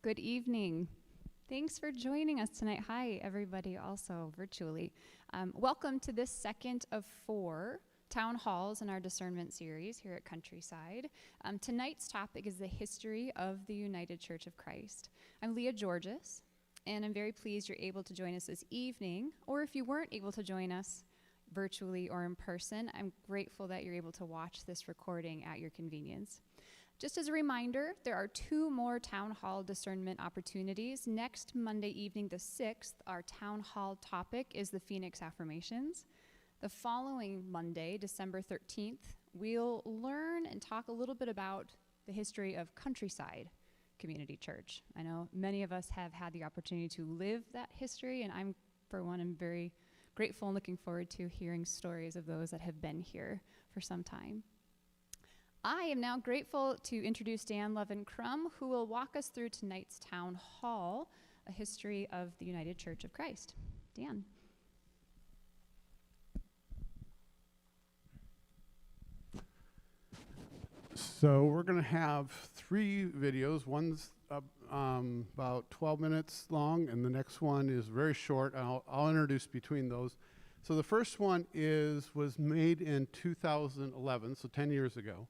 Good evening. Thanks for joining us tonight. Hi, everybody, also virtually. Welcome to this second of 4 town halls in our discernment series here at Countryside. Tonight's topic is the history of the United Church of Christ. I'm Leah Georges, and I'm very pleased you're able to join us this evening, or if you weren't able to join us virtually or in person, I'm grateful that you're able to watch this recording at your convenience. Just as a reminder, there are 2 more town hall discernment opportunities. Next Monday evening, the 6th, our town hall topic is the Phoenix Affirmations. The following Monday, December 13th, we'll learn and talk a little bit about the history of Countryside Community Church. I know many of us have had the opportunity to live that history, and I'm, for one, I'm very grateful and looking forward to hearing stories of those that have been here for some time. I am now grateful to introduce Dan Loven-Crum, who will walk us through tonight's town hall, a history of the United Church of Christ. Dan. So we're going to have 3 videos. One's about 12 minutes long, and the next one is very short. I'll introduce between those. So the first one was made in 2011, so 10 years ago.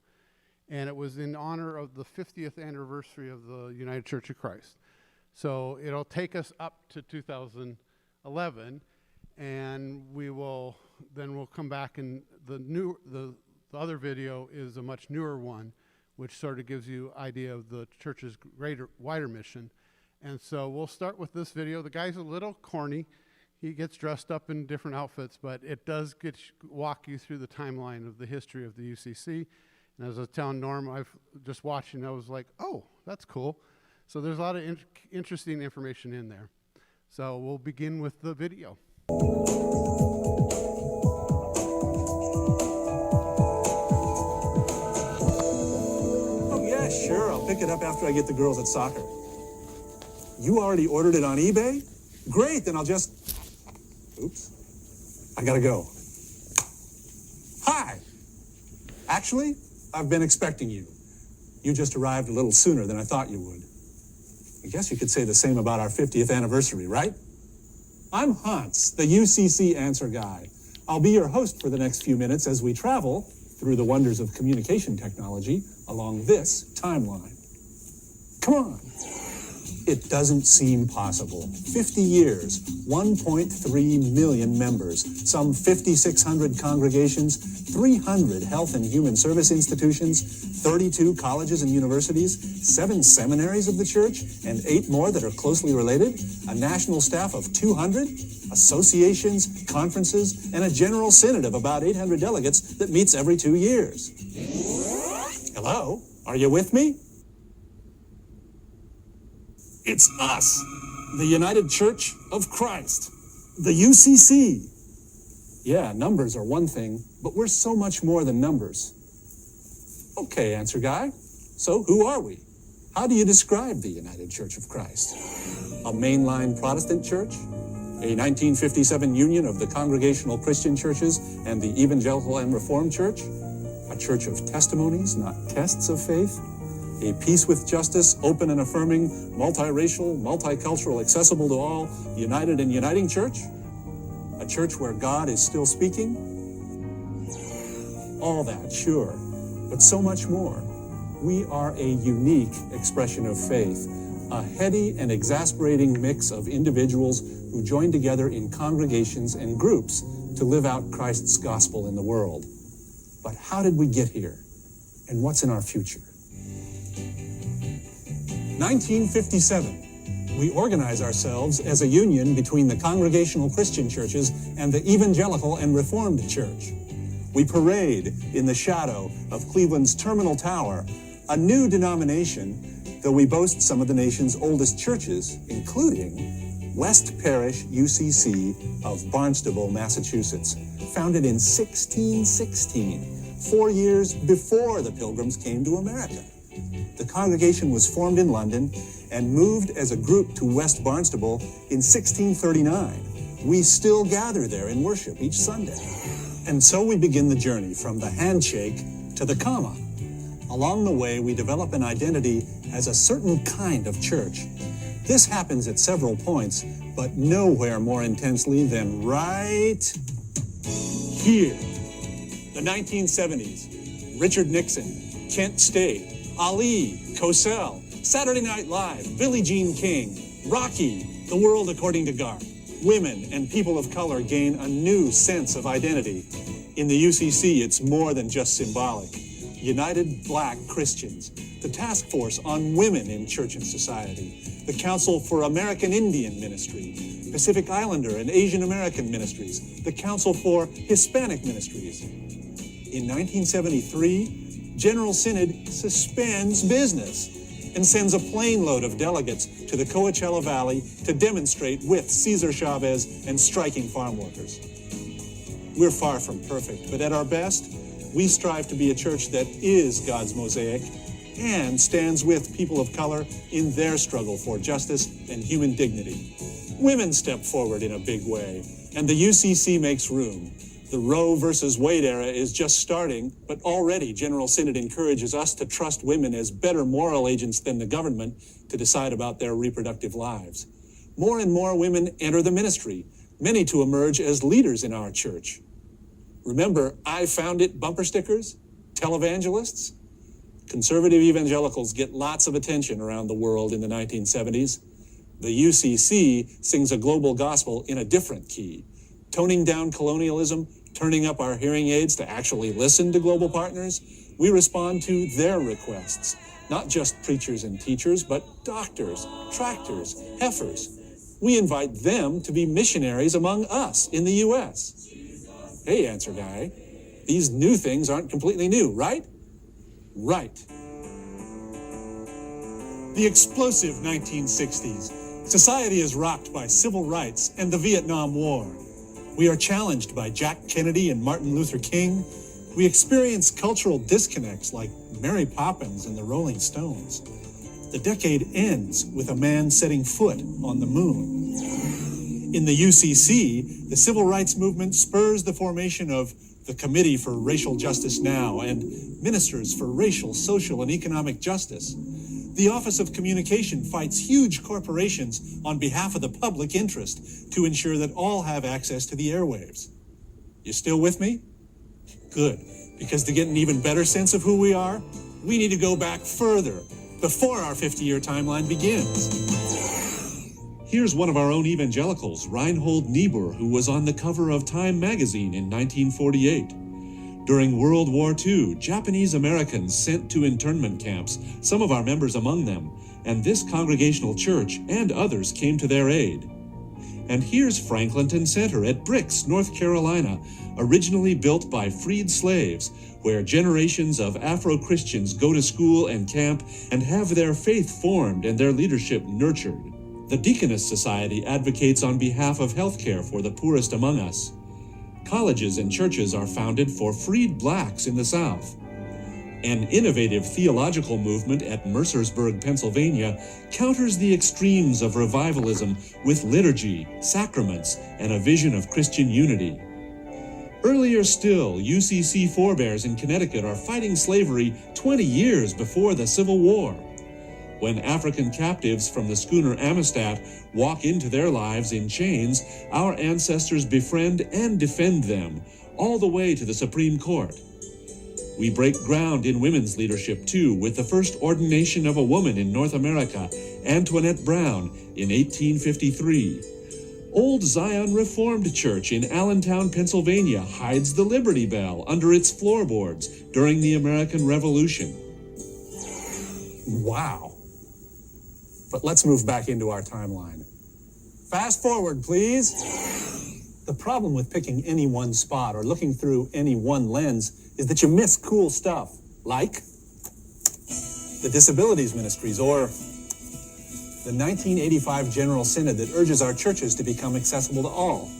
And it was in honor of the 50th anniversary of the United Church of Christ. So it'll take us up to 2011, and we'll come back, and the other video is a much newer one, which sort of gives you idea of the church's wider mission. And so we'll start with this video. The guy's a little corny. He gets dressed up in different outfits, but it does walk you through the timeline of the history of the UCC. And as I was telling Norm, I've just watching, I was like, oh, that's cool. So there's a lot of interesting information in there. So we'll begin with the video. Oh, yeah, sure. I'll pick it up after I get the girls at soccer. You already ordered it on eBay? Great, then I'll just... Oops. I gotta go. Hi. Actually, I've been expecting you. You just arrived a little sooner than I thought you would. I guess you could say the same about our 50th anniversary, right? I'm Hans, the UCC answer guy. I'll be your host for the next few minutes as we travel through the wonders of communication technology along this timeline. Come on. It doesn't seem possible. 50 years, 1.3 million members, some 5,600 congregations, 300 health and human service institutions, 32 colleges and universities, 7 seminaries of the church, and 8 more that are closely related, a national staff of 200, associations, conferences, and a general synod of about 800 delegates that meets every 2 years. Hello? Are you with me? It's us, the United Church of Christ, the UCC. Yeah, numbers are one thing, but we're so much more than numbers. Okay, answer guy. So who are we? How do you describe the United Church of Christ? A mainline Protestant church? A 1957 union of the Congregational Christian churches and the Evangelical and Reformed Church? A church of testimonies, not tests of faith? A peace with justice, open and affirming, multiracial, multicultural, accessible to all, united and uniting church? A church where God is still speaking? All that, sure, but so much more. We are a unique expression of faith, a heady and exasperating mix of individuals who join together in congregations and groups to live out Christ's gospel in the world. But how did we get here? And what's in our future? 1957, we organize ourselves as a union between the Congregational Christian churches and the Evangelical and Reformed Church. We parade in the shadow of Cleveland's Terminal Tower, a new denomination, though we boast some of the nation's oldest churches, including West Parish UCC of Barnstable, Massachusetts, founded in 1616, 4 years before the Pilgrims came to America. The congregation was formed in London and moved as a group to West Barnstable in 1639. We still gather there in worship each Sunday. And so we begin the journey from the handshake to the comma. Along the way, we develop an identity as a certain kind of church. This happens at several points, but nowhere more intensely than right here. The 1970s, Richard Nixon, Kent State, Ali, Cosell, Saturday Night Live, Billie Jean King, Rocky, The World According to Garth. Women and people of color gain a new sense of identity. In the UCC, it's more than just symbolic. United Black Christians, the Task Force on Women in Church and Society, the Council for American Indian Ministry, Pacific Islander and Asian American Ministries, the Council for Hispanic Ministries. In 1973, General Synod suspends business and sends a plane load of delegates to the Coachella Valley to demonstrate with Cesar Chavez and striking farm workers. We're far from perfect, but at our best, we strive to be a church that is God's mosaic and stands with people of color in their struggle for justice and human dignity. Women step forward in a big way, and the UCC makes room. The Roe versus Wade era is just starting, but already General Synod encourages us to trust women as better moral agents than the government to decide about their reproductive lives. More and more women enter the ministry, many to emerge as leaders in our church. Remember, I found it bumper stickers, televangelists? Conservative evangelicals get lots of attention around the world in the 1970s. The UCC sings a global gospel in a different key, toning down colonialism, turning up our hearing aids to actually listen to global partners. We respond to their requests, not just preachers and teachers, but doctors, tractors, heifers. We invite them to be missionaries among us in the U.S. Hey, answer guy, these new things aren't completely new, right? Right. The explosive 1960s. Society is rocked by civil rights and the Vietnam War. We are challenged by Jack Kennedy and Martin Luther King. We experience cultural disconnects like Mary Poppins and the Rolling Stones. The decade ends with a man setting foot on the moon. In the UCC, the civil rights movement spurs the formation of the Committee for Racial Justice Now and Ministers for Racial, Social, and Economic Justice. The Office of Communication fights huge corporations on behalf of the public interest to ensure that all have access to the airwaves. You still with me? Good, because to get an even better sense of who we are, we need to go back further, before our 50-year timeline begins. Here's one of our own evangelicals, Reinhold Niebuhr, who was on the cover of Time magazine in 1948. During World War II, Japanese Americans sent to internment camps, some of our members among them, and this Congregational church and others came to their aid. And here's Franklinton Center at Brix, North Carolina, originally built by freed slaves, where generations of Afro-Christians go to school and camp and have their faith formed and their leadership nurtured. The Deaconess Society advocates on behalf of health care for the poorest among us. Colleges and churches are founded for freed blacks in the South. An innovative theological movement at Mercersburg, Pennsylvania, counters the extremes of revivalism with liturgy, sacraments, and a vision of Christian unity. Earlier still, UCC forebears in Connecticut are fighting slavery 20 years before the Civil War. When African captives from the schooner Amistad walk into their lives in chains, our ancestors befriend and defend them, all the way to the Supreme Court. We break ground in women's leadership, too, with the first ordination of a woman in North America, Antoinette Brown, in 1853. Old Zion Reformed Church in Allentown, Pennsylvania, hides the Liberty Bell under its floorboards during the American Revolution. Wow. But let's move back into our timeline. Fast forward, please. The problem with picking any one spot or looking through any one lens is that you miss cool stuff, like the disabilities ministries or the 1985 General Synod that urges our churches to become accessible to all.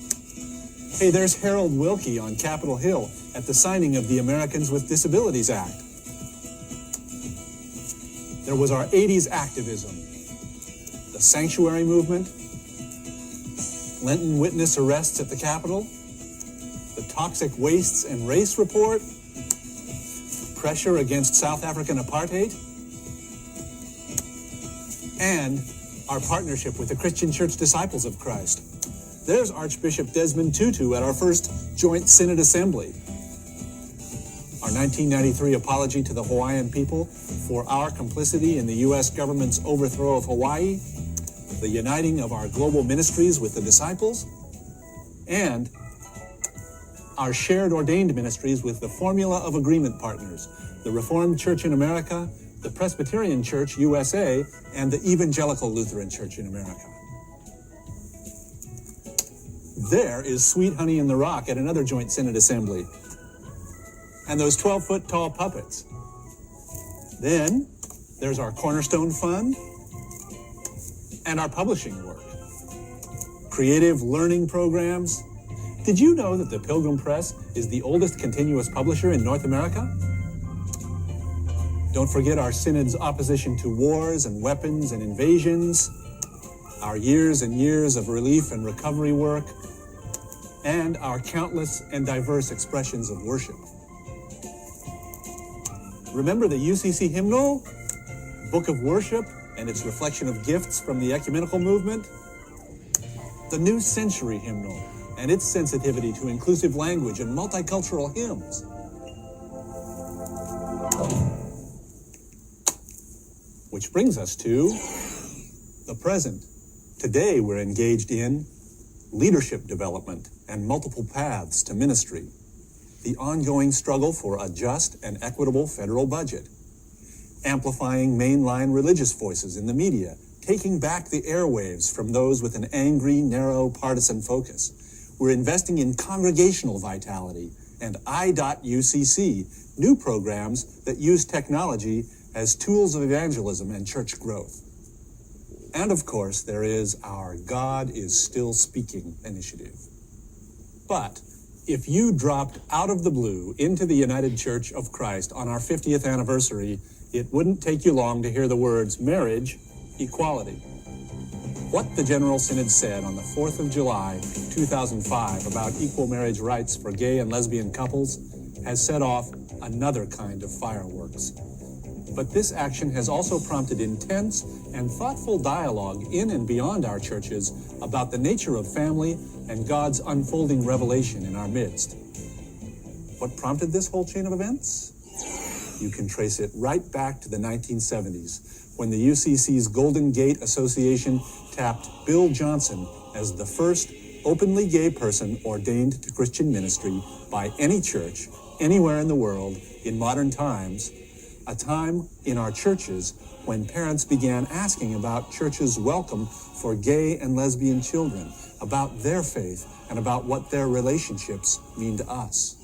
Hey, there's Harold Wilkie on Capitol Hill at the signing of the Americans with Disabilities Act. There was our 80s activism, the sanctuary movement, Lenten witness arrests at the Capitol, the toxic wastes and race report, pressure against South African apartheid, and our partnership with the Christian Church Disciples of Christ. There's Archbishop Desmond Tutu at our first Joint Synod Assembly. Our 1993 apology to the Hawaiian people for our complicity in the U.S. government's overthrow of Hawaii, the uniting of our global ministries with the disciples, and our shared ordained ministries with the Formula of Agreement partners, the Reformed Church in America, the Presbyterian Church USA, and the Evangelical Lutheran Church in America. There is Sweet Honey in the Rock at another Joint Synod Assembly, and those 12-foot tall puppets. Then there's our Cornerstone Fund and our publishing work. Creative learning programs. Did you know that the Pilgrim Press is the oldest continuous publisher in North America? Don't forget our Synod's opposition to wars and weapons and invasions, our years and years of relief and recovery work, and our countless and diverse expressions of worship. Remember the UCC hymnal, Book of Worship, and its reflection of gifts from the ecumenical movement? The New Century hymnal and its sensitivity to inclusive language and multicultural hymns. Which brings us to the present. Today we're engaged in leadership development and multiple paths to ministry, the ongoing struggle for a just and equitable federal budget, amplifying mainline religious voices in the media, taking back the airwaves from those with an angry, narrow, partisan focus. We're investing in congregational vitality and I.UCC, new programs that use technology as tools of evangelism and church growth. And of course, there is our God is Still Speaking initiative. But if you dropped out of the blue into the United Church of Christ on our 50th anniversary, it wouldn't take you long to hear the words marriage, equality. What the General Synod said on the 4th of July, 2005 about equal marriage rights for gay and lesbian couples has set off another kind of fireworks. But this action has also prompted intense and thoughtful dialogue in and beyond our churches about the nature of family and God's unfolding revelation in our midst. What prompted this whole chain of events? You can trace it right back to the 1970s, when the UCC's Golden Gate Association tapped Bill Johnson as the first openly gay person ordained to Christian ministry by any church anywhere in the world in modern times, a time in our churches when parents began asking about churches' welcome for gay and lesbian children, about their faith, and about what their relationships mean to us.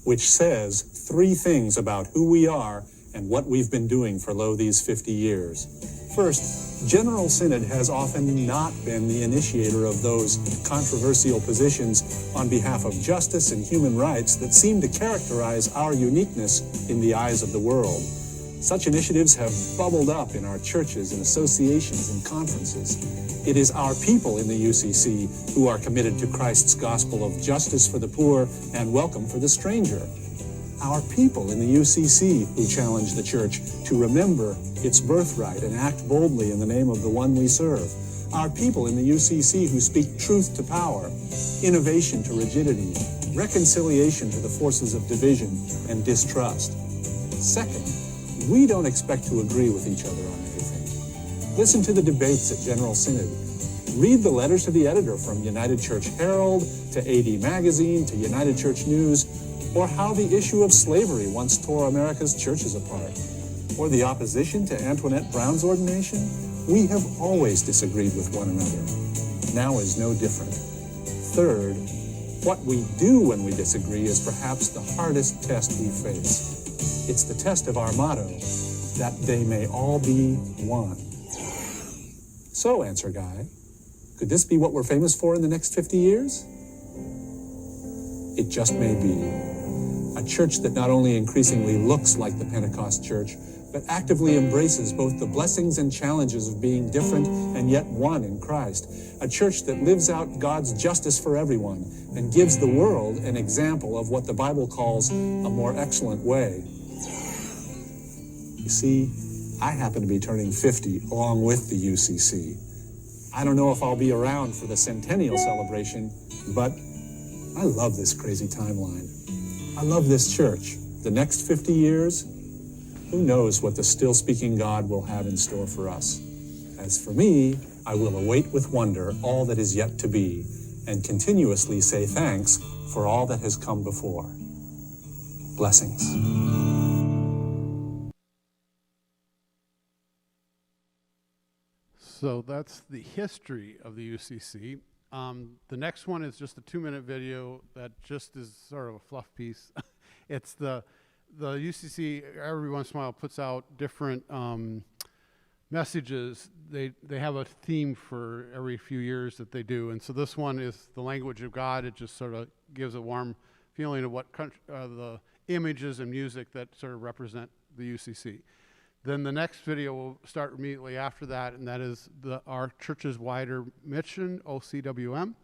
Which says 3 things about who we are and what we've been doing for these 50 years. First, General Synod has often not been the initiator of those controversial positions on behalf of justice and human rights that seem to characterize our uniqueness in the eyes of the world. Such initiatives have bubbled up in our churches and associations and conferences. It is our people in the UCC who are committed to Christ's gospel of justice for the poor and welcome for the stranger. Our people in the UCC who challenge the church to remember its birthright and act boldly in the name of the one we serve. Our people in the UCC who speak truth to power, innovation to rigidity, reconciliation to the forces of division and distrust. Second, we don't expect to agree with each other on everything. Listen to the debates at General Synod. Read the letters to the editor from United Church Herald to AD Magazine to United Church News, or how the issue of slavery once tore America's churches apart, or the opposition to Antoinette Brown's ordination. We have always disagreed with one another. Now is no different. Third, what we do when we disagree is perhaps the hardest test we face. It's the test of our motto, that they may all be one. So, Answer Guy, could this be what we're famous for in the next 50 years? It just may be. A church that not only increasingly looks like the Pentecost church, but actively embraces both the blessings and challenges of being different and yet one in Christ. A church that lives out God's justice for everyone and gives the world an example of what the Bible calls a more excellent way. You see, I happen to be turning 50 along with the UCC. I don't know if I'll be around for the centennial celebration, but I love this crazy timeline. I love this church. The next 50 years, who knows what the still-speaking God will have in store for us. As for me, I will await with wonder all that is yet to be, and continuously say thanks for all that has come before. Blessings. So that's the history of the UCC. The next one is just a 2-minute video that just is sort of a fluff piece. It's the UCC every once in a while puts out different messages. They have a theme for every few years that they do, and so this one is the language of God. It just sort of gives a warm feeling of what the images and music that sort of represent the UCC. Then the next video will start immediately after that, and that is our church's wider mission, OCWM.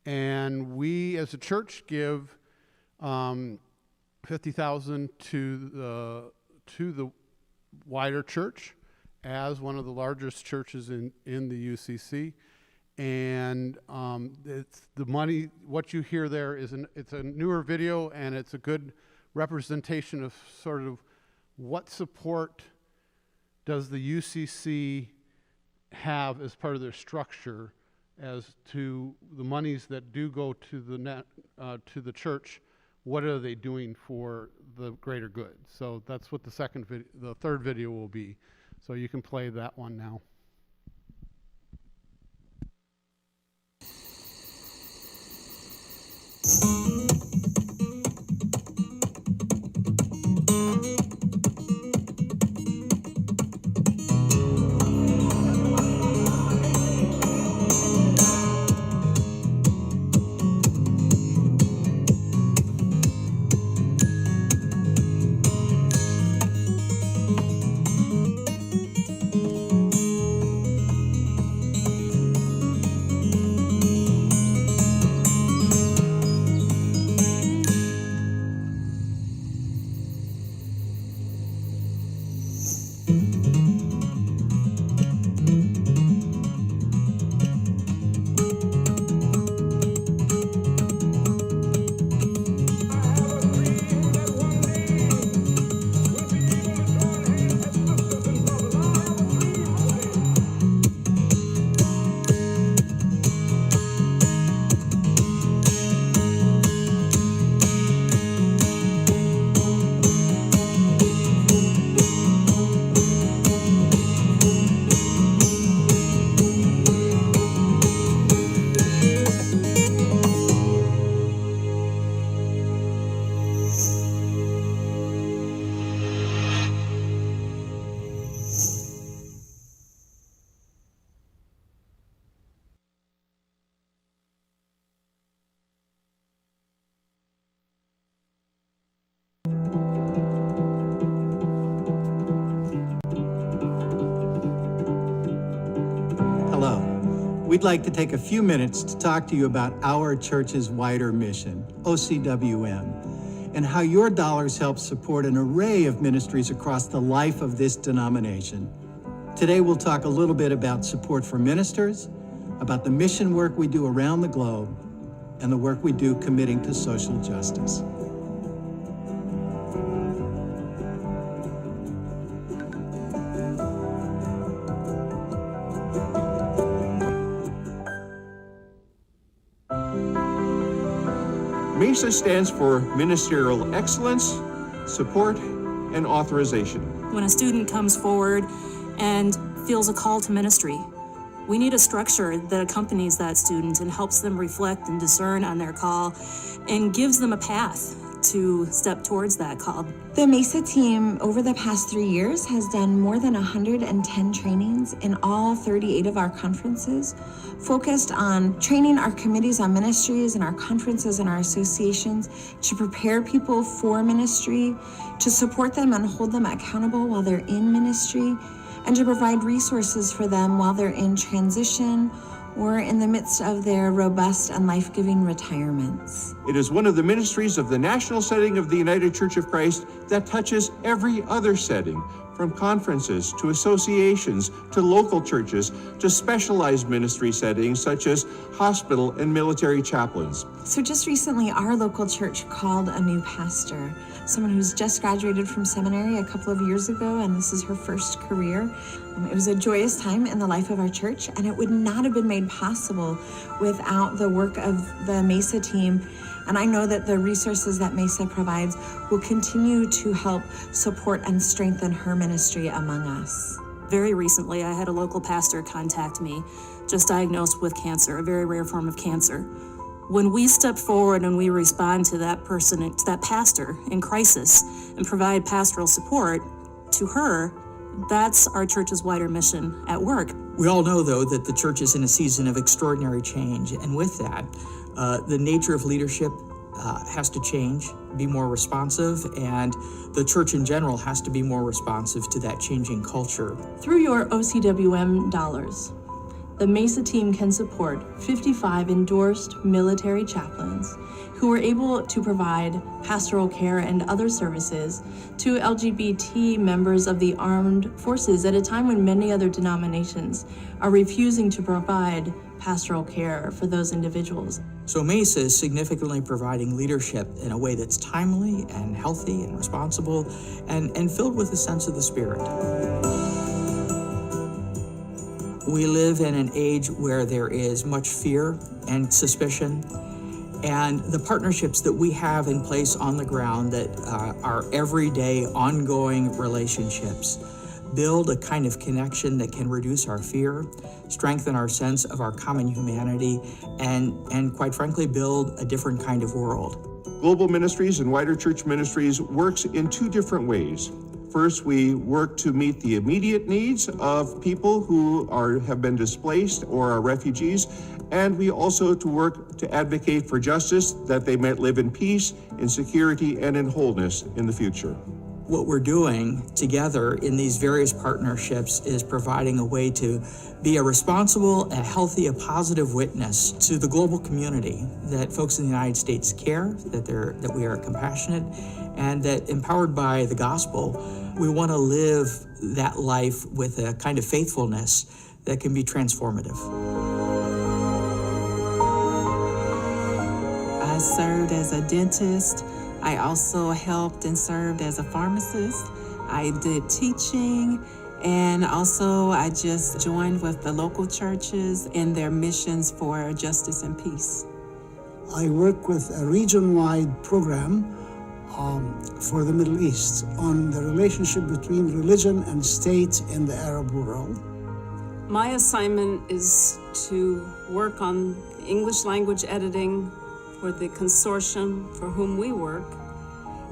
And we as a church give $50,000 to the wider church as one of the largest churches in the UCC. And it's the money, what you hear there is it's a newer video, and it's a good representation of sort of what support does the UCC have as part of their structure as to the monies that do go to the church. What are they doing for the greater good? So that's what the third video will be. So you can play that one now. We'd like to take a few minutes to talk to you about our church's wider mission, OCWM, and how your dollars help support an array of ministries across the life of this denomination. Today, we'll talk a little bit about support for ministers, about the mission work we do around the globe, and the work we do committing to social justice. MESA stands for Ministerial Excellence, Support, and Authorization. When a student comes forward and feels a call to ministry, we need a structure that accompanies that student and helps them reflect and discern on their call and gives them a path to step towards that call. The MESA team over the past 3 years has done more than 110 trainings in all 38 of our conferences, focused on training our committees on ministries and our conferences and our associations to prepare people for ministry, to support them and hold them accountable while they're in ministry, and to provide resources for them while they're in transition or in the midst of their robust and life-giving retirements. It is one of the ministries of the national setting of the United Church of Christ that touches every other setting, from conferences to associations to local churches to specialized ministry settings such as hospital and military chaplains. So just recently, our local church called a new pastor, someone who's just graduated from seminary a couple of years ago, and this is her first career. It was a joyous time in the life of our church, and it would not have been made possible without the work of the MESA team. And I know that the resources that MESA provides will continue to help support and strengthen her ministry among us. Very recently, I had a local pastor contact me, just diagnosed with cancer, a very rare form of cancer. When we step forward and we respond to that person, to that pastor in crisis, and provide pastoral support to her, that's our church's wider mission at work. We all know, though, that the church is in a season of extraordinary change, and with that, the nature of leadership has to change, be more responsive, and the church in general has to be more responsive to that changing culture. Through your OCWM dollars, the MESA team can support 55 endorsed military chaplains who are able to provide pastoral care and other services to LGBT members of the armed forces at a time when many other denominations are refusing to provide pastoral care for those individuals. So MESA is significantly providing leadership in a way that's timely and healthy and responsible and filled with a sense of the Spirit. We live in an age where there is much fear and suspicion, and the partnerships that we have in place on the ground that are everyday, ongoing relationships build a kind of connection that can reduce our fear, strengthen our sense of our common humanity, and quite frankly, build a different kind of world. Global Ministries and Wider Church Ministries works in two different ways. First, we work to meet the immediate needs of people who have been displaced or are refugees, and we also to work to advocate for justice, that they might live in peace, in security, and in wholeness in the future. What we're doing together in these various partnerships is providing a way to be a responsible, a healthy, a positive witness to the global community, that folks in the United States care, that we are compassionate, and that empowered by the gospel, we want to live that life with a kind of faithfulness that can be transformative. I served as a dentist. I also helped and served as a pharmacist. I did teaching, and also I just joined with the local churches in their missions for justice and peace. I work with a region-wide program for the Middle East on the relationship between religion and state in the Arab world. My assignment is to work on English language editing for the consortium for whom we work,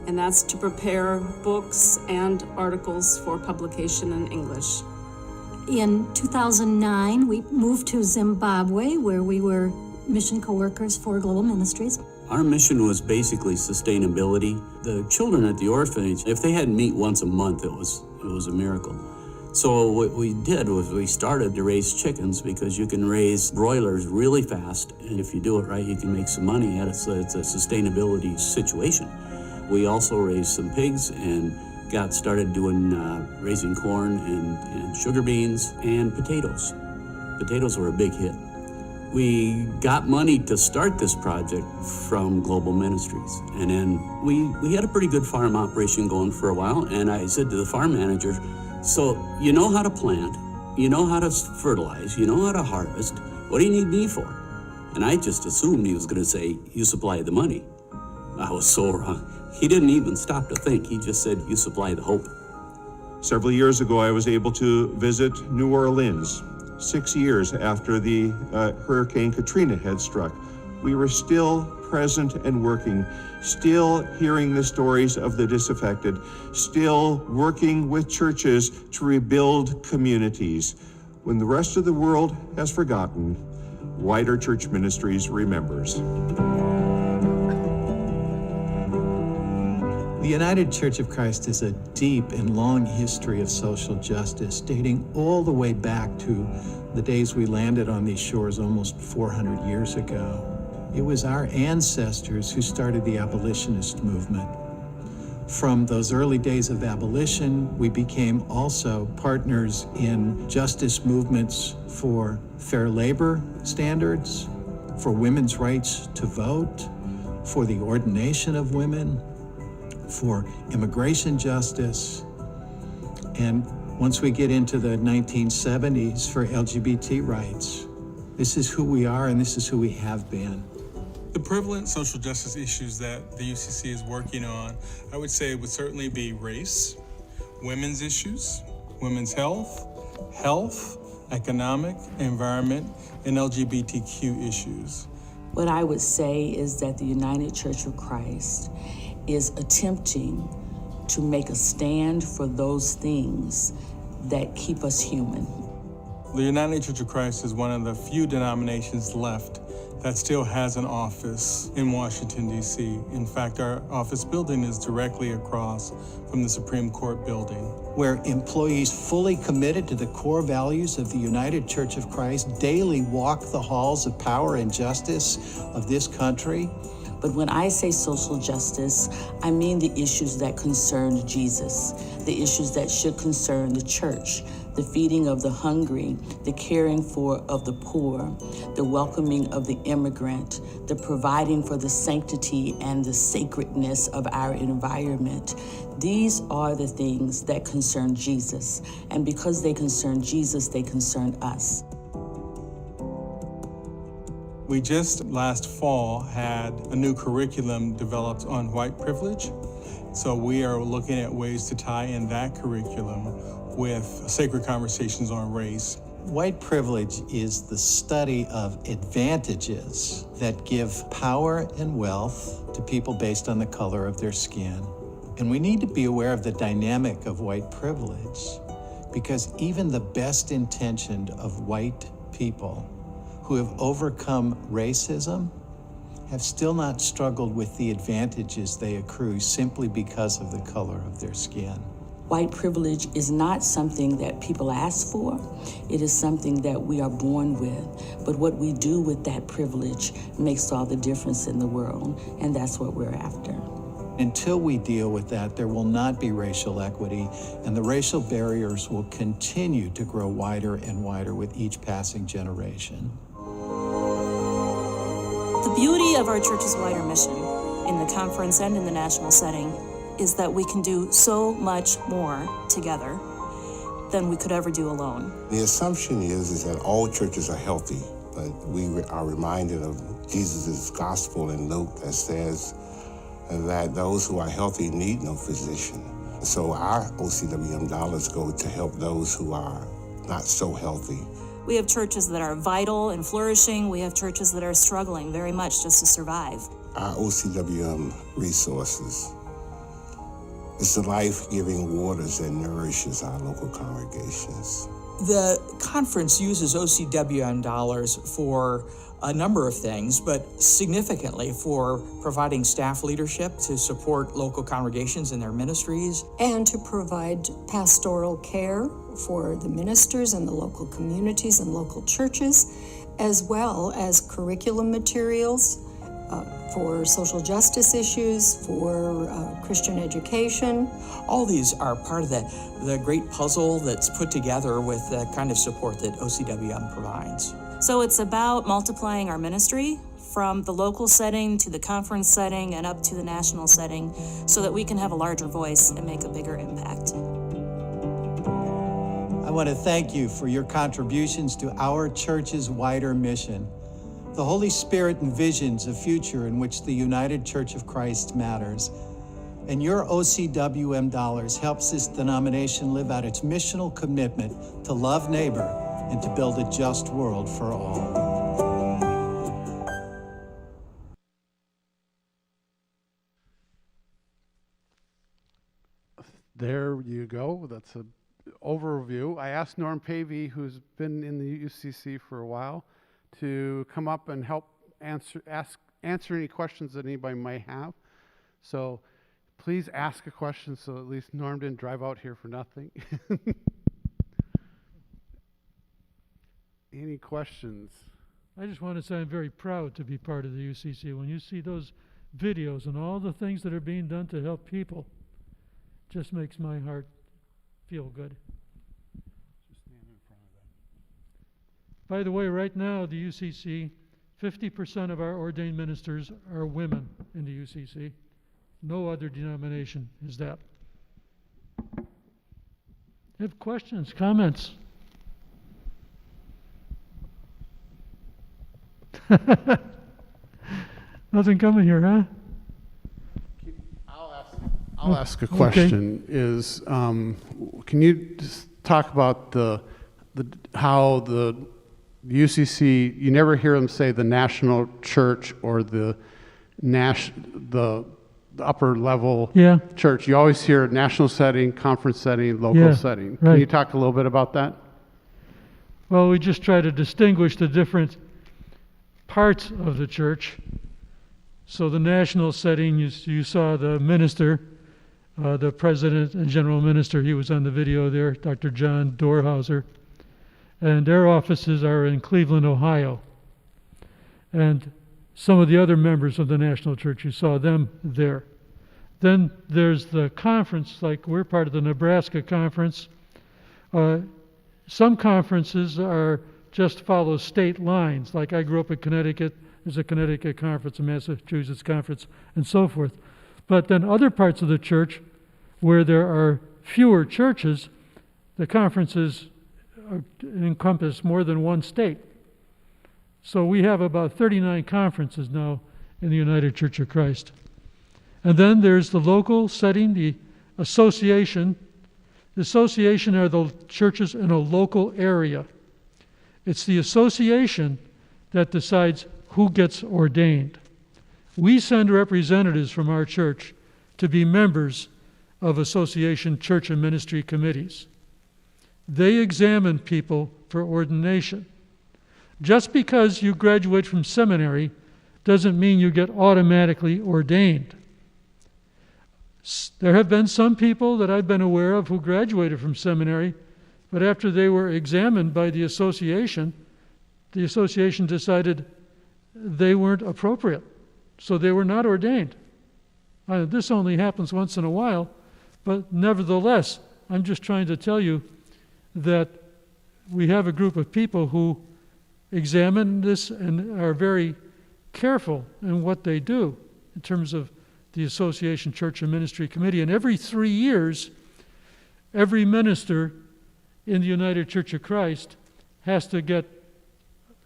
and that's to prepare books and articles for publication in English. In 2009, we moved to Zimbabwe, where we were mission co-workers for Global Ministries. Our mission was basically sustainability. The children at the orphanage, if they had meat once a month, it was a miracle. So what we did was we started to raise chickens, because you can raise broilers really fast, and if you do it right, you can make some money at it, so it's a sustainability situation. We also raised some pigs and got started doing raising corn and sugar beans and potatoes. Potatoes were a big hit. We got money to start this project from Global Ministries, and then we had a pretty good farm operation going for a while, and I said to the farm manager, so you know how to plant, you know how to fertilize, you know how to harvest, what do you need me for? And I just assumed he was going to say, you supply the money. I was so wrong. He didn't even stop to think, he just said, you supply the hope. Several years ago, I was able to visit New Orleans. 6 years after the Hurricane Katrina had struck, we were still present and working, still hearing the stories of the disaffected, still working with churches to rebuild communities. When the rest of the world has forgotten, Wider Church Ministries remembers. The United Church of Christ has a deep and long history of social justice, dating all the way back to the days we landed on these shores almost 400 years ago. It was our ancestors who started the abolitionist movement. From those early days of abolition, we became also partners in justice movements for fair labor standards, for women's rights to vote, for the ordination of women, for immigration justice, and once we get into the 1970s, for LGBT rights. This is who we are and this is who we have been. The prevalent social justice issues that the UCC is working on, I would say would certainly be race, women's issues, women's health, economic, environment, and LGBTQ issues. What I would say is that the United Church of Christ is attempting to make a stand for those things that keep us human. The United Church of Christ is one of the few denominations left that still has an office in Washington, D.C. In fact, our office building is directly across from the Supreme Court building. Where employees fully committed to the core values of the United Church of Christ daily walk the halls of power and justice of this country. But when I say social justice, I mean the issues that concern Jesus, the issues that should concern the church, the feeding of the hungry, the caring for of the poor, the welcoming of the immigrant, the providing for the sanctity and the sacredness of our environment. These are the things that concern Jesus. And because they concern Jesus, they concern us. We just last fall had a new curriculum developed on white privilege. So we are looking at ways to tie in that curriculum with sacred conversations on race. White privilege is the study of advantages that give power and wealth to people based on the color of their skin. And we need to be aware of the dynamic of white privilege, because even the best intentioned of white people who have overcome racism have still not struggled with the advantages they accrue simply because of the color of their skin. White privilege is not something that people ask for. It is something that we are born with. But what we do with that privilege makes all the difference in the world, and that's what we're after. Until we deal with that, there will not be racial equity, and the racial barriers will continue to grow wider and wider with each passing generation. The beauty of our church's wider mission in the conference and in the national setting is that we can do so much more together than we could ever do alone. The assumption is that all churches are healthy, but we are reminded of Jesus' gospel in Luke that says that those who are healthy need no physician. So our OCWM dollars go to help those who are not so healthy. We have churches that are vital and flourishing. We have churches that are struggling very much just to survive. Our OCWM resources, it's the life-giving waters that nourishes our local congregations. The conference uses OCWM dollars for a number of things, but significantly for providing staff leadership to support local congregations in their ministries. And to provide pastoral care for the ministers and the local communities and local churches, as well as curriculum materials for social justice issues, for Christian education. All these are part of the great puzzle that's put together with the kind of support that OCWM provides. So it's about multiplying our ministry from the local setting to the conference setting and up to the national setting so that we can have a larger voice and make a bigger impact. I want to thank you for your contributions to our church's wider mission. The Holy Spirit envisions a future in which the United Church of Christ matters, and your OCWM dollars helps this denomination live out its missional commitment to love neighbor and to build a just world for all. There you go. That's an overview. I asked Norm Pavey, who's been in the UCC for a while, to come up and help answer any questions that anybody might have. So please ask a question so at least Norm didn't drive out here for nothing. Any questions? I just want to say I'm very proud to be part of the UCC. When you see those videos and all the things that are being done to help people, Just makes my heart feel good. By the way, right now, the UCC, 50% of our ordained ministers are women in the UCC. No other denomination is that. Have questions, comments? Nothing coming here, huh? I'll ask a question. Okay. Is can you just talk about how the UCC? You never hear them say the national church or the upper level church. You always hear national setting, conference setting, local setting. Can you talk a little bit about that? Well, we just try to distinguish the different parts of the church. So the national setting, you saw the minister, the president and general minister. He was on the video there, Dr. John Dorhauser. And their offices are in Cleveland, Ohio. And some of the other members of the national church, you saw them there. Then there's the conference, like we're part of the Nebraska conference. Some conferences are just follow state lines, like I grew up in Connecticut. There's a Connecticut conference, a Massachusetts conference, and so forth. But then other parts of the church, where there are fewer churches, the conferences encompass more than one state. So we have about 39 conferences now in the United Church of Christ. And then there's the local setting, the association. The association are the churches in a local area. It's the association that decides who gets ordained. We send representatives from our church to be members of association church and ministry committees. They examine people for ordination. Just because you graduate from seminary doesn't mean you get automatically ordained. There have been some people that I've been aware of who graduated from seminary, but after they were examined by the association decided they weren't appropriate, so they were not ordained. This only happens once in a while, but nevertheless, I'm just trying to tell you that we have a group of people who examine this and are very careful in what they do in terms of the Association Church and Ministry Committee. And every 3 years, every minister in the United Church of Christ has to get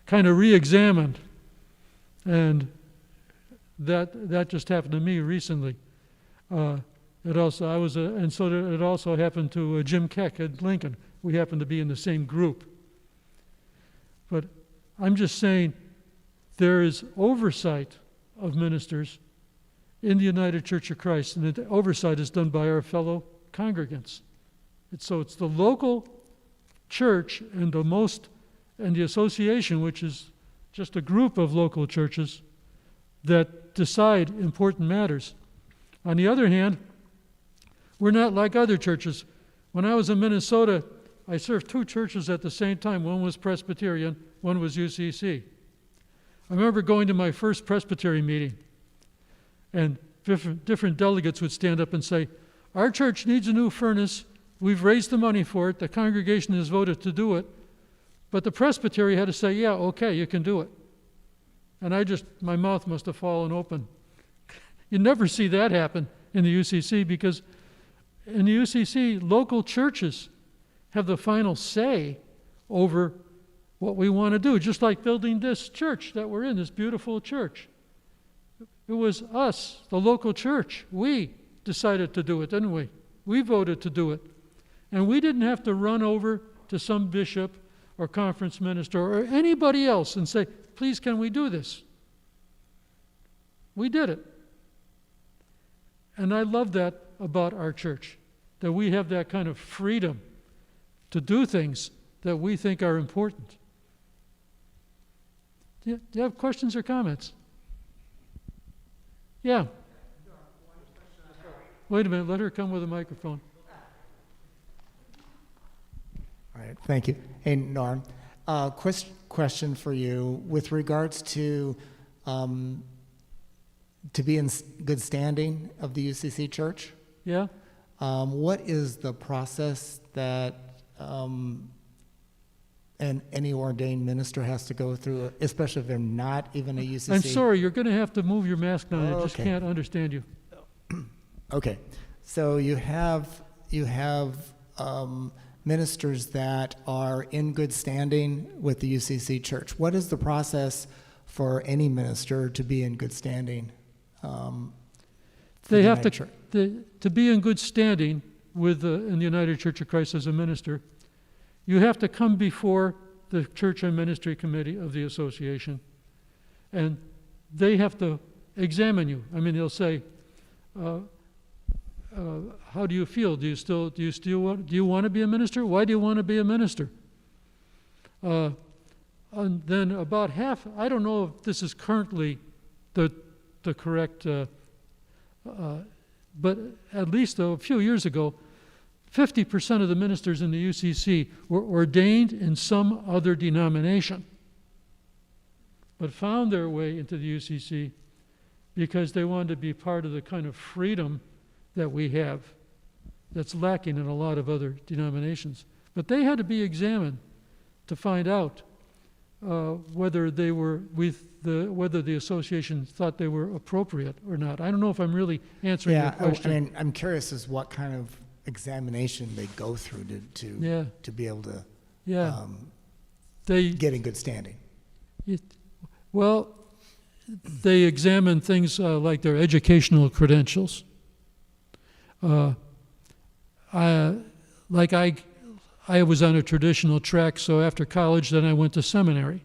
kind of re-examined. And that just happened to me recently. It also happened to Jim Keck at Lincoln. We happen to be in the same group. But I'm just saying there is oversight of ministers in the United Church of Christ, and the oversight is done by our fellow congregants. It's the local church and the association, which is just a group of local churches that decide important matters. On the other hand, we're not like other churches. When I was in Minnesota, I served 2 churches at the same time. One was Presbyterian, one was UCC. I remember going to my first Presbyterian meeting, and different delegates would stand up and say, our church needs a new furnace. We've raised the money for it. The congregation has voted to do it. But the presbytery had to say, yeah, okay, you can do it. And my mouth must have fallen open. You never see that happen in the UCC, because in the UCC, local churches have the final say over what we want to do, just like building this church that we're in, this beautiful church. It was us, the local church. We decided to do it, didn't we? We voted to do it. And we didn't have to run over to some bishop or conference minister or anybody else and say, please, can we do this? We did it. And I love that about our church, that we have that kind of freedom to do things that we think are important. Do you have questions or comments? Yeah. Wait a minute, let her come with a microphone. All right, thank you. Hey, Norm, question for you with regards to be in good standing of the UCC Church. Yeah. What is the process that any ordained minister has to go through, especially if they're not even a UCC? I'm sorry, you're going to have to move your mask down. I just can't understand you. Okay, so you have ministers that are in good standing with the UCC church. What is the process for any minister to be in good standing? They have to be in good standing with in the United Church of Christ as a minister. You have to come before the Church and Ministry Committee of the association, and they have to examine you. I mean, they'll say, "How do you feel? Do you want to be a minister? Why do you want to be a minister?" And then about half. I don't know if this is currently the correct, but at least a few years ago, 50% of the ministers in the UCC were ordained in some other denomination, but found their way into the UCC because they wanted to be part of the kind of freedom that we have that's lacking in a lot of other denominations. But they had to be examined to find out whether the association thought they were appropriate or not. I don't know if I'm really answering your question. I mean, I'm curious as what kind of examination they go through to be able to get in good standing. They examine things like their educational credentials. I was on a traditional track, so after college, then I went to seminary,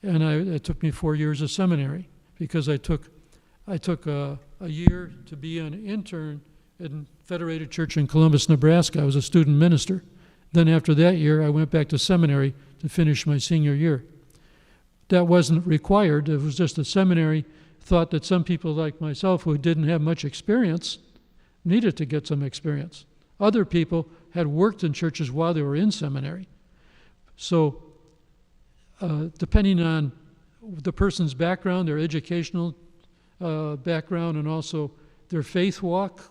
and it took me 4 years of seminary because I took a year to be an intern in Federated Church in Columbus, Nebraska. I was a student minister. Then after that year, I went back to seminary to finish my senior year. That wasn't required. It was just a seminary thought that some people like myself who didn't have much experience needed to get some experience. Other people had worked in churches while they were in seminary. So depending on the person's background, their educational background, and also their faith walk,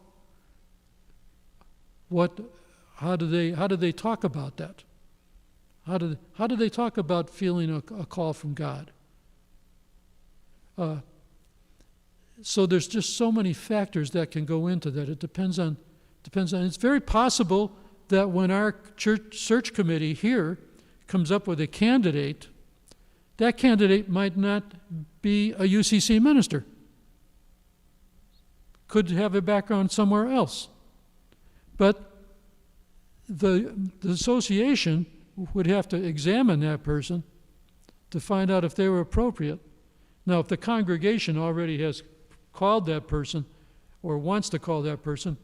how do they talk about that? How do they talk about feeling a call from God? So there's just so many factors that can go into that. It depends on. It's very possible that when our church search committee here comes up with a candidate, that candidate might not be a UCC minister. Could have a background somewhere else. But the association would have to examine that person to find out if they were appropriate. Now, if the congregation already has called that person or wants to call that person,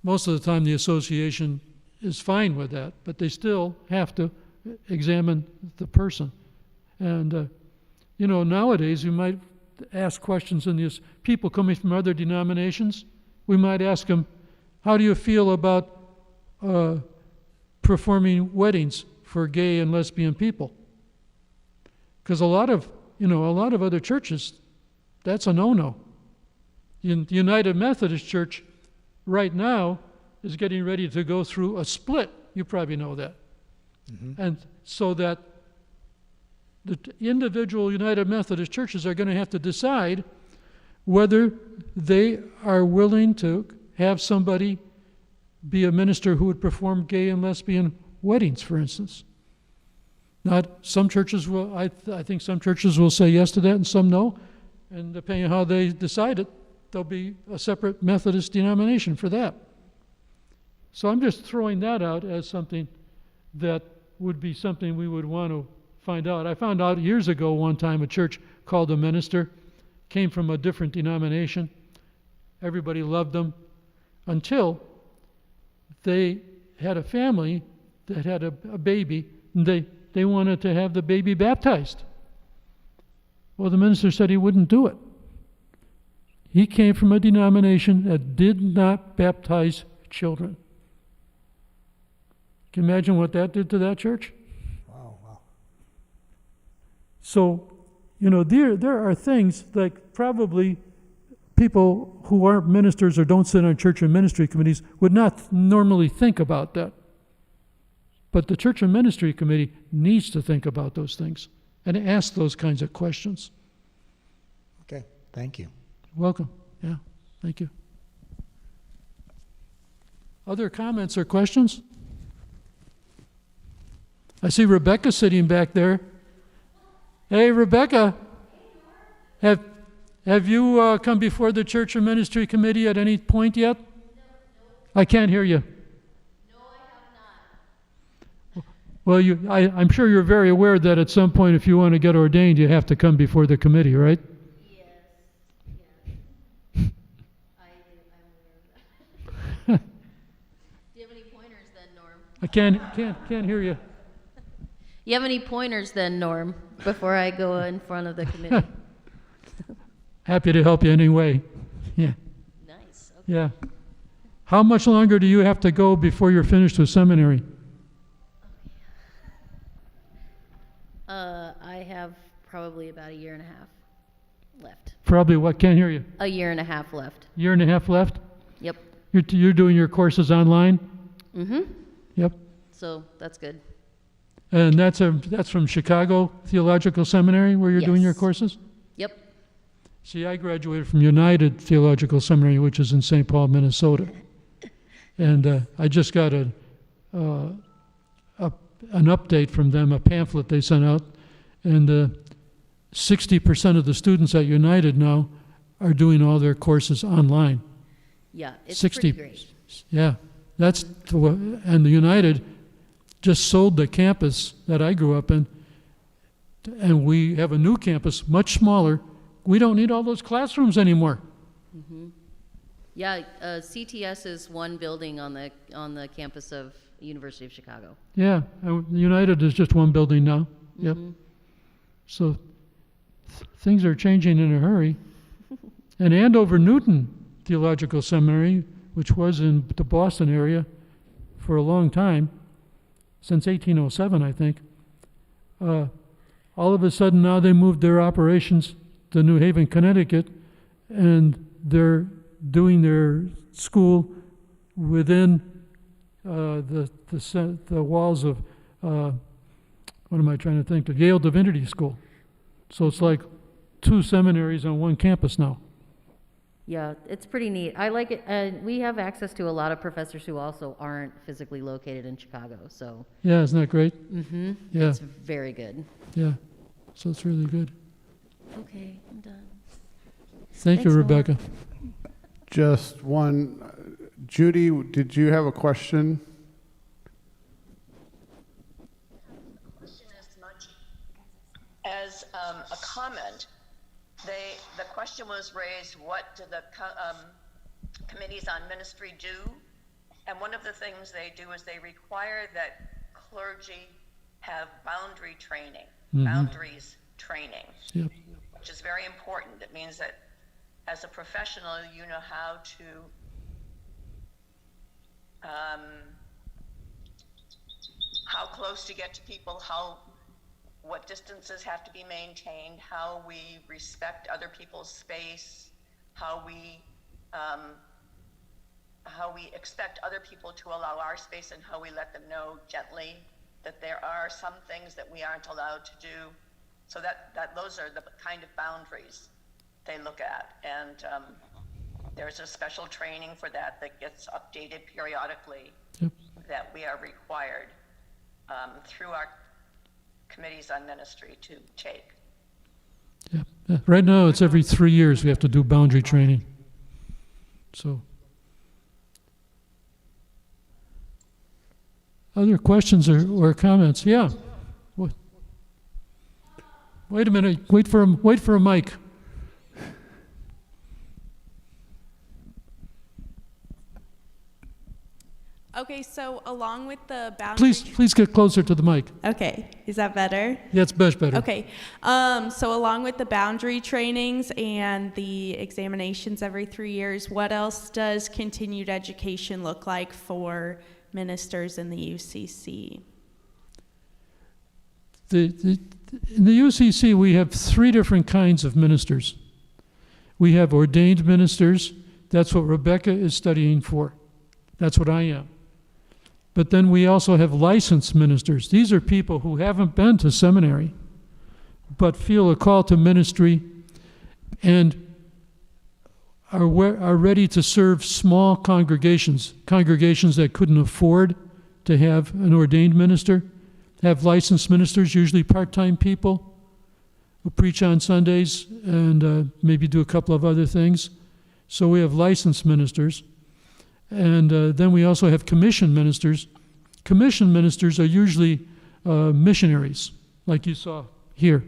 most of the time the association is fine with that, but they still have to examine the person. And, nowadays we might ask questions in these people coming from other denominations. We might ask them, how do you feel about performing weddings for gay and lesbian people? Because a lot of other churches, that's a no-no. The United Methodist Church right now is getting ready to go through a split. You probably know that. Mm-hmm. And so that the individual United Methodist churches are going to have to decide whether they are willing to have somebody be a minister who would perform gay and lesbian weddings, for instance. Not some churches will. I think some churches will say yes to that, and some no. And depending on how they decide it, there'll be a separate Methodist denomination for that. So I'm just throwing that out as something that would be something we would want to find out. I found out years ago one time a church called a minister, came from a different denomination. Everybody loved them until they had a family that had a baby, and they wanted to have the baby baptized. Well, the minister said he wouldn't do it. He came from a denomination that did not baptize children. Can you imagine what that did to that church? Wow. So, there are things like probably people who aren't ministers or don't sit on church and ministry committees would not normally think about that. But the church and ministry committee needs to think about those things and ask those kinds of questions. Okay, thank you. Welcome. Yeah, thank you. Other comments or questions? I see Rebecca sitting back there. Hey, Rebecca, have you come before the Church or Ministry Committee at any point yet? No. I can't hear you. No, I have not. Well, I'm sure you're very aware that at some point, if you want to get ordained, you have to come before the committee, right? Yes. I'm aware of that. Do you have any pointers then, Norm? I can't hear you. You have any pointers then, Norm, before I go in front of the committee? Happy to help you anyway. Yeah. Nice. Okay. Yeah. How much longer do you have to go before you're finished with seminary? I have probably about a year and a half left. Probably what? Can't hear you. A year and a half left. Year and a half left? Yep. You're doing your courses online? Mm-hmm. Yep. So that's good. And that's from Chicago Theological Seminary where you're doing your courses? Yep. See, I graduated from United Theological Seminary, which is in St. Paul, Minnesota. And I just got an update from them, a pamphlet they sent out, and 60% of the students at United now are doing all their courses online. Yeah, it's 60, pretty great. Yeah, and the United just sold the campus that I grew up in, and we have a new campus, much smaller. We don't need all those classrooms anymore. Mm-hmm. Yeah, CTS is one building on the campus of University of Chicago. Yeah, United is just one building now. Yep. Mm-hmm. So things are changing in a hurry. And Andover Newton Theological Seminary, which was in the Boston area for a long time, since 1807, I think, all of a sudden now they moved their operations to New Haven, Connecticut, and they're doing their school within the walls of, what am I trying to think, the Yale Divinity School. So it's like two seminaries on one campus now. Yeah, it's pretty neat. I like it. We have access to a lot of professors who also aren't physically located in Chicago. So yeah, isn't that great? Mm-hmm. Yeah, it's very good. Yeah, so it's really good. Okay, I'm done. Thanks, you, Rebecca. Laura. Just one. Judy, did you have a question? Question as much as a comment. The question was raised, what do the committees on ministry do? And one of the things they do is they require that clergy have boundary training, boundaries training, yep. which is very important. It means that as a professional, you know how to how close to get to people, what distances have to be maintained, how we respect other people's space, how we expect other people to allow our space, and how we let them know gently that there are some things that we aren't allowed to do. So that those are the kind of boundaries they look at, and there's a special training for that gets updated periodically. Yep. That we are required through our committees on ministry to take. Yep. Right now, it's every 3 years we have to do boundary training. So, other questions or comments? Yeah. Wait a minute. Wait for a mic. Okay, so along with the boundary... Please get closer to the mic. Okay, is that better? Yeah, it's much better. Okay, so along with the boundary trainings and the examinations every 3 years, what else does continued education look like for ministers in the UCC? In the UCC, we have 3 different kinds of ministers. We have ordained ministers. That's what Rebecca is studying for. That's what I am. But then we also have licensed ministers. These are people who haven't been to seminary, but feel a call to ministry and are ready to serve small congregations that couldn't afford to have an ordained minister, have licensed ministers, usually part-time people, who preach on Sundays and maybe do a couple of other things. So we have licensed ministers. And then we also have commissioned ministers. Commissioned ministers are usually missionaries, like you saw here.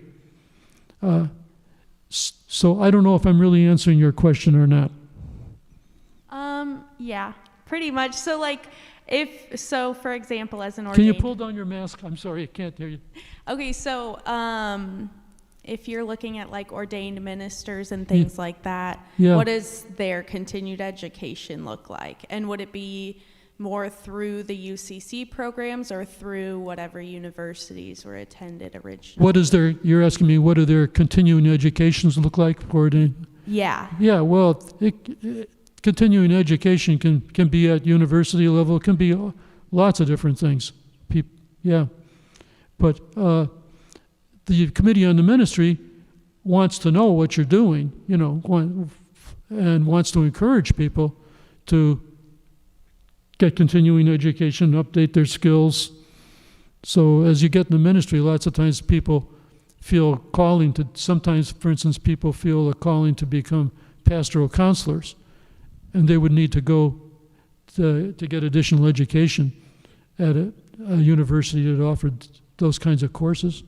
So I don't know if I'm really answering your question or not. Yeah, pretty much. So for example, as an ordained... Can you pull down your mask? I'm sorry, I can't hear you. Okay, so if you're looking at like ordained ministers and things like that, what does their continued education look like? And would it be more through the UCC programs or through whatever universities were attended originally? You're asking me, what do their continuing educations look like for ordained? Yeah. Yeah, well, continuing education can be at university level. It can be lots of different things. But the Committee on the Ministry wants to know what you're doing, and wants to encourage people to get continuing education, update their skills. So as you get in the ministry, lots of times people feel calling to, sometimes, for instance, people feel a calling to become pastoral counselors, and they would need to go to get additional education at a university that offered those kinds of courses.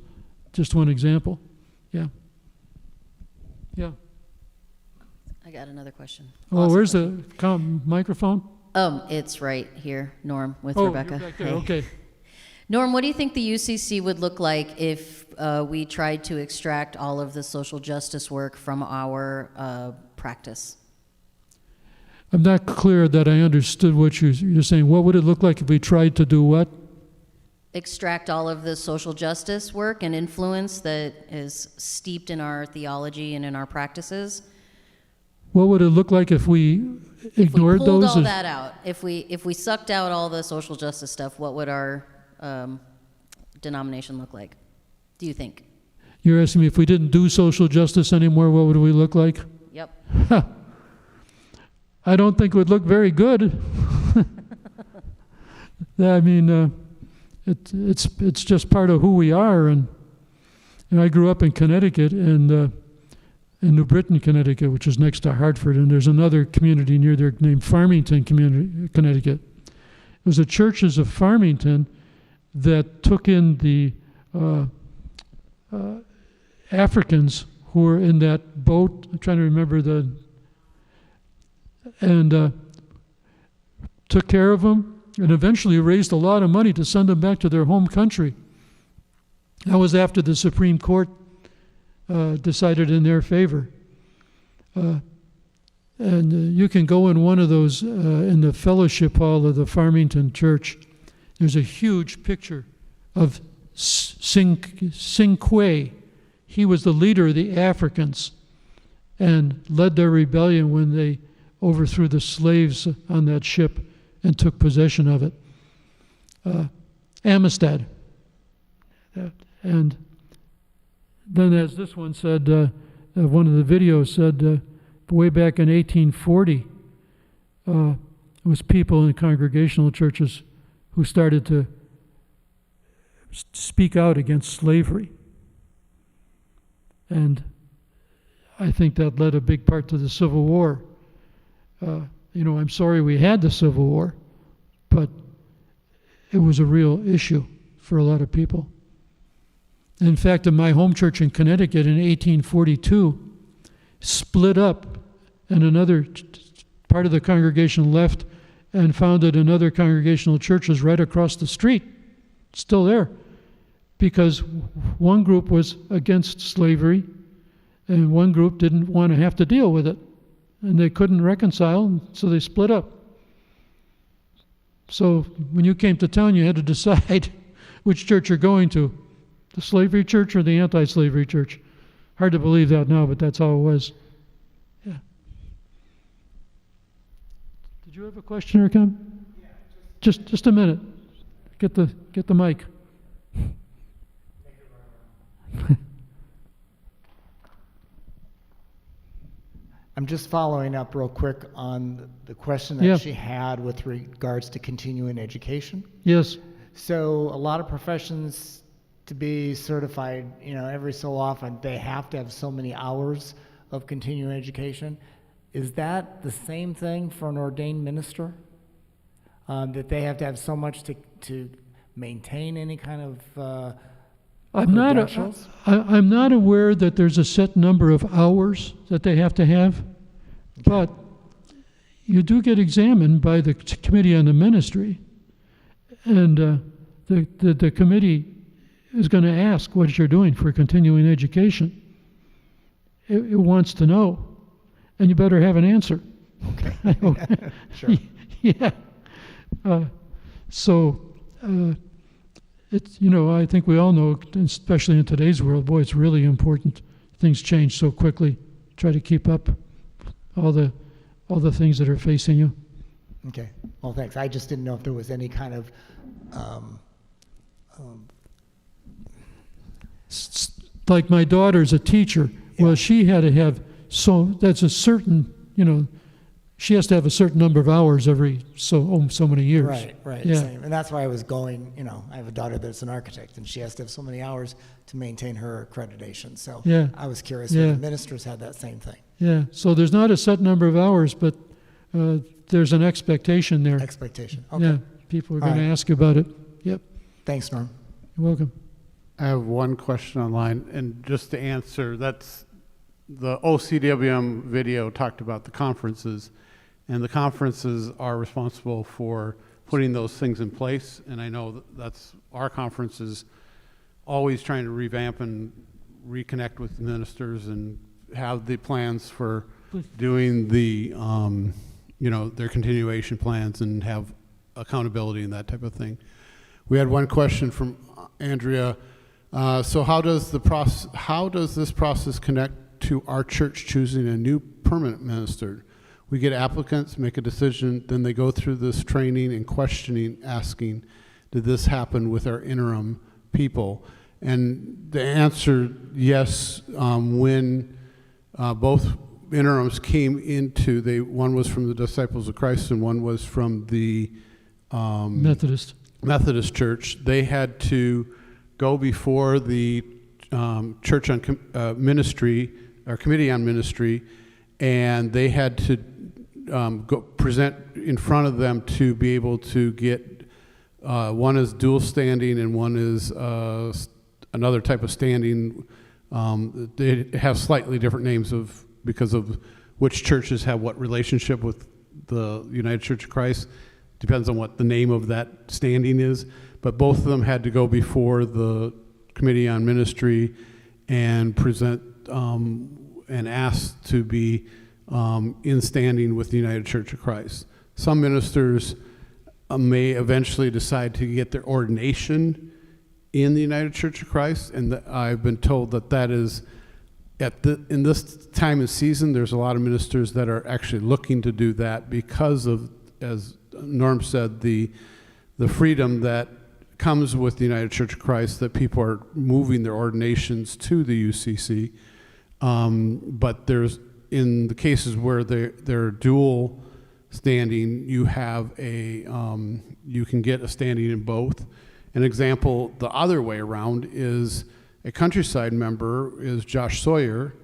Just one example. Yeah. I got another question. Oh, where's the microphone? It's right here, Norm, with Rebecca. You're back there. Okay. Norm, what do you think the UCC would look like if we tried to extract all of the social justice work from our practice? I'm not clear that I understood what you're saying. What would it look like if we tried to do what? Extract all of the social justice work and influence that is steeped in our theology and in our practices. What would it look like if we ignored those? If we pulled all that out, if we sucked out all the social justice stuff, what would our denomination look like, do you think? You're asking me if we didn't do social justice anymore, what would we look like? Yep. I don't think it would look very good. I mean, it's just part of who we are, and I grew up in Connecticut, and in New Britain, Connecticut, which is next to Hartford, and there's another community near there named Farmington, Connecticut. It was the churches of Farmington that took in the Africans who were in that boat. I'm trying to remember and took care of them, and eventually raised a lot of money to send them back to their home country. That was after the Supreme Court decided in their favor. And you can go in one of those, in the fellowship hall of the Farmington Church. There's a huge picture of Cinque. He was the leader of the Africans and led their rebellion when they overthrew the slaves on that ship and took possession of it. Amistad. And then, as this one said, one of the videos said, way back in 1840, it was people in congregational churches who started to speak out against slavery. And I think that led a big part to the Civil War. I'm sorry we had the Civil War, but it was a real issue for a lot of people. In fact, in my home church in Connecticut in 1842, split up, and another part of the congregation left and founded another congregational churches right across the street, still there, because one group was against slavery and one group didn't want to have to deal with it, and they couldn't reconcile, so they split up. So when you came to town, you had to decide which church you're going to, the slavery church or the anti-slavery church. Hard to believe that now, but that's how it was. Yeah. Did you have a question or comment? Just a minute. Get the mic. I'm just following up real quick on the question that she had with regards to continuing education. Yes. So a lot of professions, to be certified, every so often they have to have so many hours of continuing education. Is that the same thing for an ordained minister? That they have to have so much to maintain any kind of I'm not aware that there's a set number of hours that they have to have, but you do get examined by the Committee on the Ministry, and the committee is going to ask what you're doing for continuing education. It wants to know, and you better have an answer. Okay. Sure. Yeah. It's, I think we all know, especially in today's world, boy, it's really important. Things change so quickly. Try to keep up all the things that are facing you. Okay. Well, thanks. I just didn't know if there was any kind of like my daughter's a teacher. Yeah. Well, she had to have that's a certain, she has to have a certain number of hours every so many years. Right. Yeah. Same. And that's why I was going, I have a daughter that's an architect, and she has to have so many hours to maintain her accreditation. So yeah. I was curious if the ministers had that same thing. Yeah. So there's not a set number of hours, but there's an expectation there. Expectation. Okay. Yeah. People are going to ask you about it. Yep. Thanks, Norm. You're welcome. I have one question online, and just to answer, that's the OCWM video talked about the conferences. And the conferences are responsible for putting those things in place. And I know that's our conference is always trying to revamp and reconnect with the ministers and have the plans for doing the, their continuation plans and have accountability and that type of thing. We had one question from Andrea. So how does this process connect to our church choosing a new permanent minister? We get applicants, make a decision, then they go through this training and questioning, asking, did this happen with our interim people? And the answer, yes, when both interims came into, one was from the Disciples of Christ and one was from the Methodist Church. They had to go before the church on ministry, or committee on ministry, and they had to go present in front of them to be able to get, one is dual standing and one is another type of standing. They have slightly different names because of which churches have what relationship with the United Church of Christ. Depends on what the name of that standing is. But both of them had to go before the Committee on Ministry and present and ask to be in standing with the United Church of Christ. Some ministers may eventually decide to get their ordination in the United Church of Christ, and I've been told that is, in this time and season, there's a lot of ministers that are actually looking to do that because of, as Norm said, the freedom that comes with the United Church of Christ, that people are moving their ordinations to the UCC. But there's, in the cases where they're dual standing, you have you can get a standing in both. An example the other way around is a Countryside member is Josh Sawyer,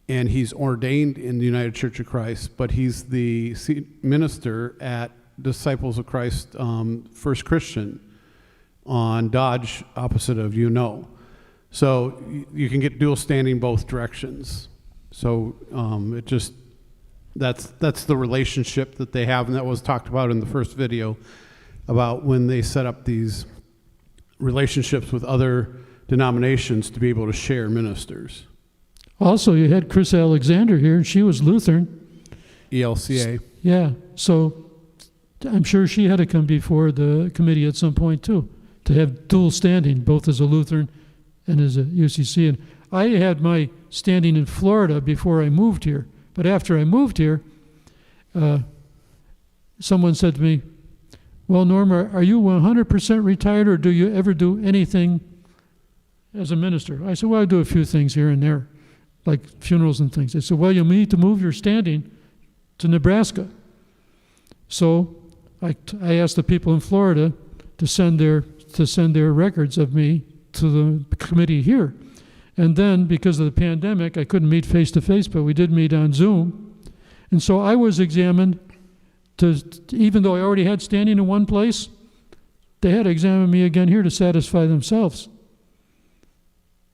and he's ordained in the United Church of Christ, but he's the minister at Disciples of Christ First Christian on Dodge, opposite of So you can get dual standing both directions. So it just, that's the relationship that they have, and that was talked about in the first video about when they set up these relationships with other denominations to be able to share ministers. Also, you had Chris Alexander here, and she was Lutheran. ELCA. Yeah, so I'm sure she had to come before the committee at some point too, to have dual standing, both as a Lutheran and as a UCC. And I had my standing in Florida before I moved here, but after I moved here, someone said to me, well, Norm, are you 100% retired, or do you ever do anything as a minister? I said, well, I do a few things here and there, like funerals and things. They said, well, you need to move your standing to Nebraska. So I asked the people in Florida to send their records of me to the committee here. And then, because of the pandemic, I couldn't meet face-to-face, but we did meet on Zoom. And so I was examined even though I already had standing in one place, they had to examine me again here to satisfy themselves.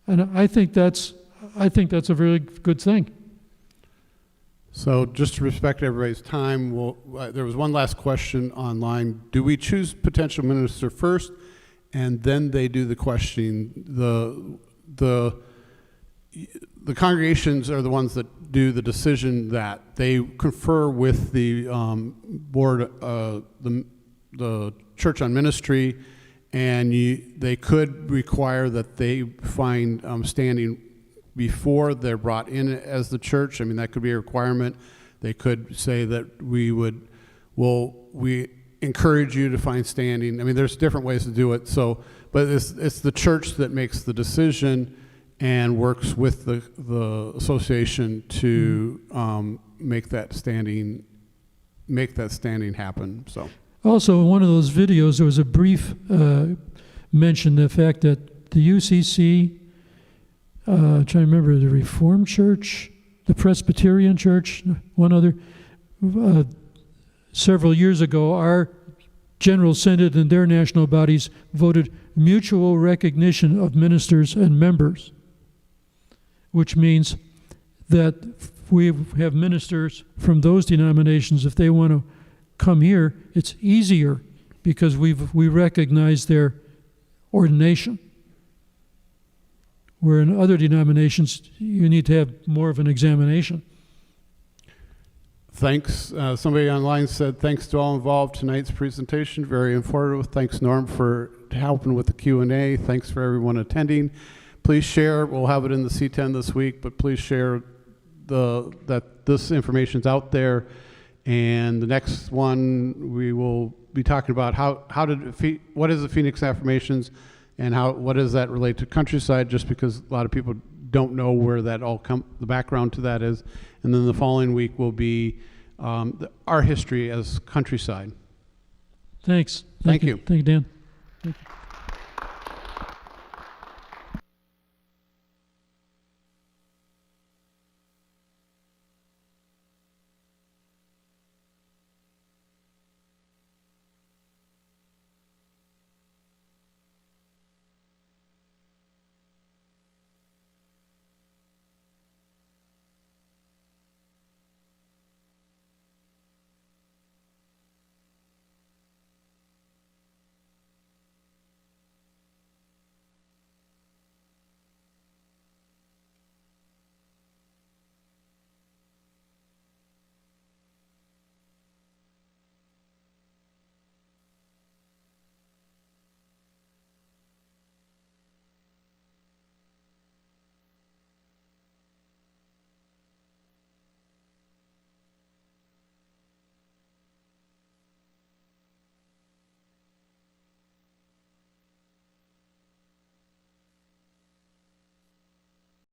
And I think that's a very good thing. So just to respect everybody's time, there was one last question online. Do we choose potential minister first, and then they do the questioning? The congregations are the ones that do the decision, that they confer with the board, the church on ministry, and they could require that they find standing before they're brought in as the church. I mean, that could be a requirement. They could say that we encourage you to find standing. I mean, there's different ways to do it. So, but it's the church that makes the decision and works with the association to make that standing happen. So, also in one of those videos, there was a brief mention the fact that the UCC, trying to remember, the Reformed Church, the Presbyterian Church, one other, several years ago, our General Synod and their national bodies voted mutual recognition of ministers and members, which means that we have ministers from those denominations. If they want to come here, it's easier because we recognize their ordination. Where in other denominations, you need to have more of an examination. Thanks. Somebody online said, thanks to all involved. Tonight's presentation, very informative. Thanks, Norm, for helping with the Q&A. Thanks for everyone attending. Please share. We'll have it in the C10 this week, but please share that this information's out there. And the next one, we will be talking about what is the Phoenix Affirmations, and what does that relate to Countryside, just because a lot of people don't know where that the background to that is. And then the following week will be our history as Countryside. Thanks. Thank you. Thank you, Dan. Thank you.